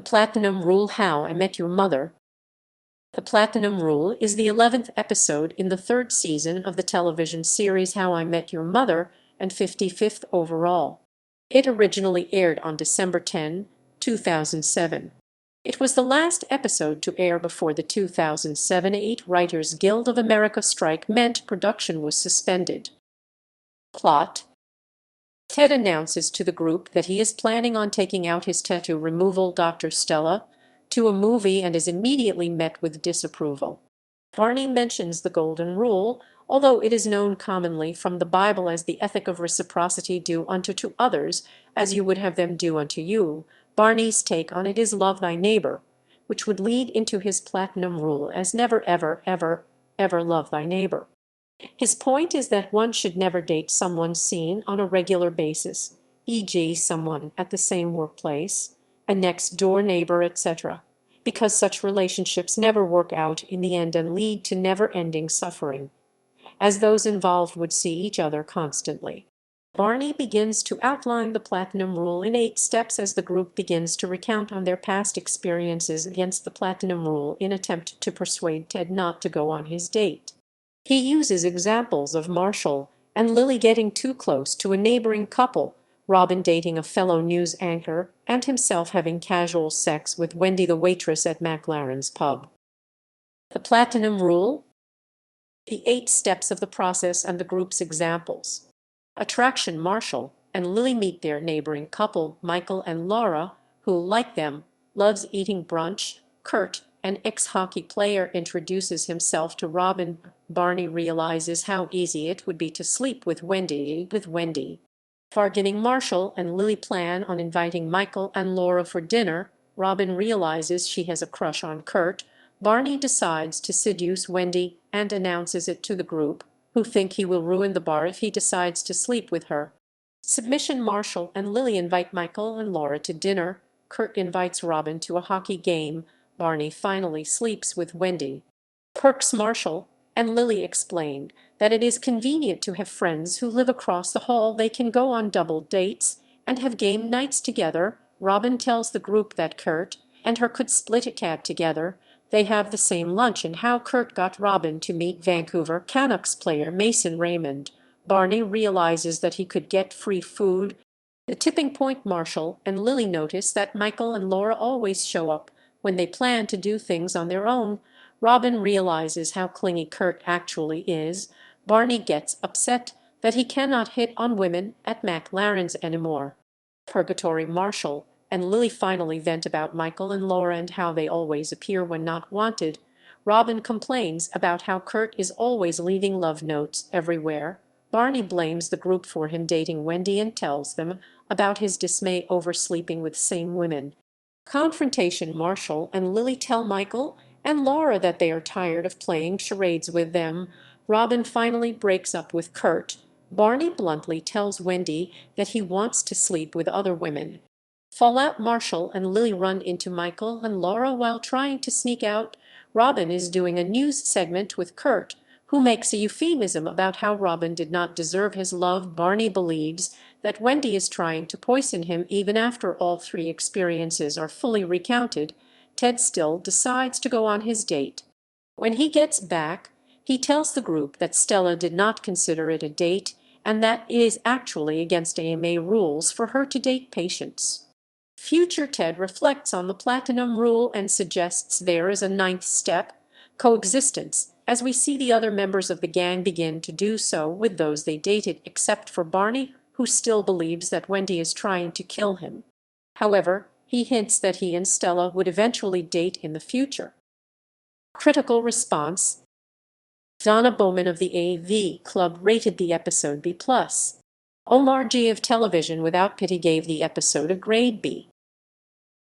Platinum Rule: How I Met Your Mother. The Platinum Rule is the 11th episode in the third season of the television series How I Met Your Mother and 55th overall. It originally aired on December 10, 2007. It was the last episode to air before the 2007-8 Writers Guild of America strike meant production was suspended. Plot: Ted announces to the group that he is planning on taking out his tattoo removal Dr. Stella to a movie and is immediately met with disapproval. Barney mentions the Golden Rule, although it is known commonly from the Bible as the ethic of reciprocity: do unto to others as you would have them do unto you. Barney's take on it is love thy neighbor, which would lead into his Platinum Rule as never ever ever ever love thy neighbor. His point is that one should never date someone seen on a regular basis, e.g. someone at the same workplace, a next-door neighbor, etc., because such relationships never work out in the end and lead to never-ending suffering, as those involved would see each other constantly. Barney begins to outline the Platinum Rule in 8 steps as the group begins to recount on their past experiences against the Platinum Rule in attempt to persuade Ted not to go on his date. He uses examples of Marshall and Lily getting too close to a neighboring couple, Robin dating a fellow news anchor, and himself having casual sex with Wendy the waitress at McLaren's pub. The Platinum Rule: the 8 steps of the process and the group's examples. Attraction: Marshall and Lily meet their neighboring couple, Michael and Laura, who, like them, loves eating brunch. Kurt, an ex-hockey player, introduces himself to Robin. Barney realizes how easy it would be to sleep with Wendy. Forgetting Marshall and Lily plan on inviting Michael and Laura for dinner. Robin realizes she has a crush on Kurt. Barney decides to seduce Wendy and announces it to the group, who think he will ruin the bar if he decides to sleep with her. Submission: Marshall and Lily invite Michael and Laura to dinner. Kurt invites Robin to a hockey game. Barney finally sleeps with Wendy. Perks: Marshall and Lily explain that it is convenient to have friends who live across the hall. They can go on double dates and have game nights together. Robin tells the group that Kurt and her could split a cab together. They have the same lunch, and how Kurt got Robin to meet Vancouver Canucks player Mason Raymond. Barney realizes that he could get free food. The tipping point: Marshall and Lily notice that Michael and Laura always show up when they plan to do things on their own. Robin realizes how clingy Kurt actually is. Barney gets upset that he cannot hit on women at McLaren's anymore. Purgatory: Marshall and Lily finally vent about Michael and Laura and how they always appear when not wanted. Robin complains about how Kurt is always leaving love notes everywhere. Barney blames the group for him dating Wendy and tells them about his dismay over sleeping with same women. Confrontation: Marshall and Lily tell Michael and Laura that they are tired of playing charades with them. Robin finally breaks up with Kurt. Barney bluntly tells Wendy that he wants to sleep with other women. Fallout: Marshall and Lily run into Michael and Laura while trying to sneak out. Robin is doing a news segment with Kurt, who makes a euphemism about how Robin did not deserve his love. Barney believes that Wendy is trying to poison him even after all 3 experiences are fully recounted. Ted still decides to go on his date. When he gets back, he tells the group that Stella did not consider it a date and that it is actually against AMA rules for her to date patients. Future Ted reflects on the Platinum Rule and suggests there is a 9th step: coexistence, as we see the other members of the gang begin to do so with those they dated, except for Barney, who still believes that Wendy is trying to kill him. However, he hints that he and Stella would eventually date in the future. Critical response: Donna Bowman of the AV Club rated the episode B+. Omar G of Television Without Pity gave the episode a grade B.